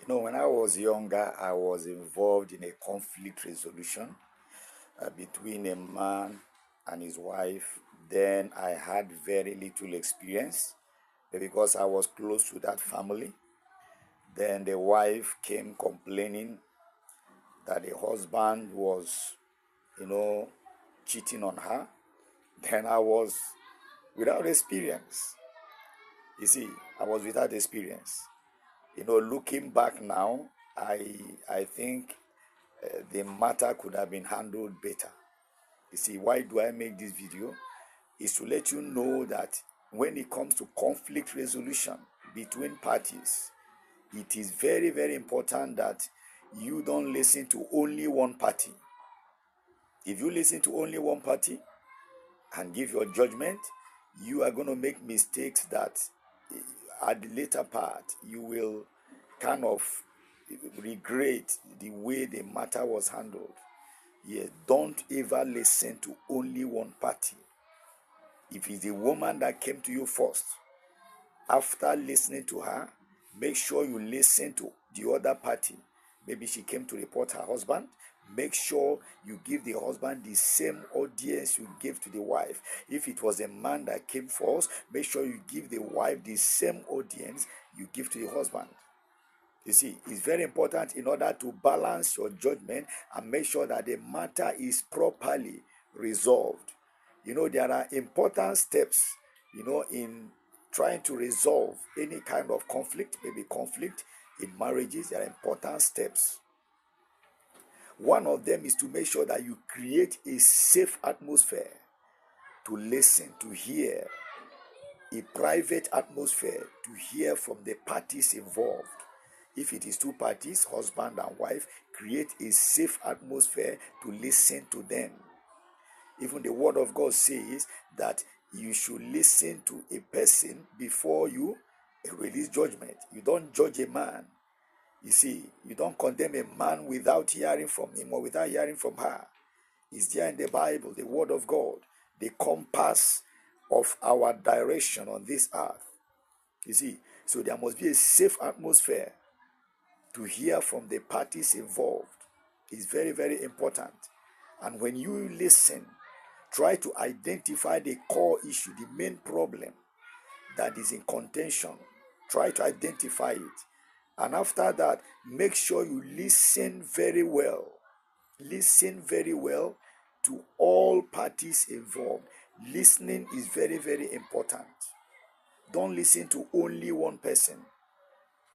When I was younger, I was involved in a conflict resolution between a man and his wife. Then I had very little experience because I was close to that family. Then the wife came complaining that the husband was, you know, cheating on her. Then I was without experience. You see, I was without experience. Looking back now, I think the matter could have been handled better. You see, why do I make this video? Is to let you know that when it comes to conflict resolution between parties, it is very, very important that you don't listen to only one party. If you listen to only one party and give your judgment, you are going to make mistakes that at the later part you will kind of regret the way the matter was handled. Yes, don't ever listen to only one party. If it's a woman that came to you first, after listening to her, make sure you listen to the other party. Maybe she came to report her husband. Make sure you give the husband the same audience you gave to the wife. If it was a man that came first, make sure you give the wife the same audience you give to the husband. You see, it's very important in order to balance your judgment and make sure that the matter is properly resolved. There are important steps, in trying to resolve any kind of conflict, maybe conflict in marriages. There are important steps. One of them is to make sure that you create a safe atmosphere to listen, to hear, a private atmosphere to hear from the parties involved. If it is two parties, husband and wife, create a safe atmosphere to listen to them. Even the word of God says that you should listen to a person before you release judgment. You don't judge a man. You see, you don't condemn a man without hearing from him or without hearing from her. It's there in the Bible, the word of God, the compass of our direction on this earth. You see, so there must be a safe atmosphere to hear from the parties involved. It's very, very important. And when you listen, try to identify the core issue, the main problem that is in contention. Try to identify it. And after that, make sure you listen very well. Listen very well to all parties involved. Listening is very, very important. Don't listen to only one person.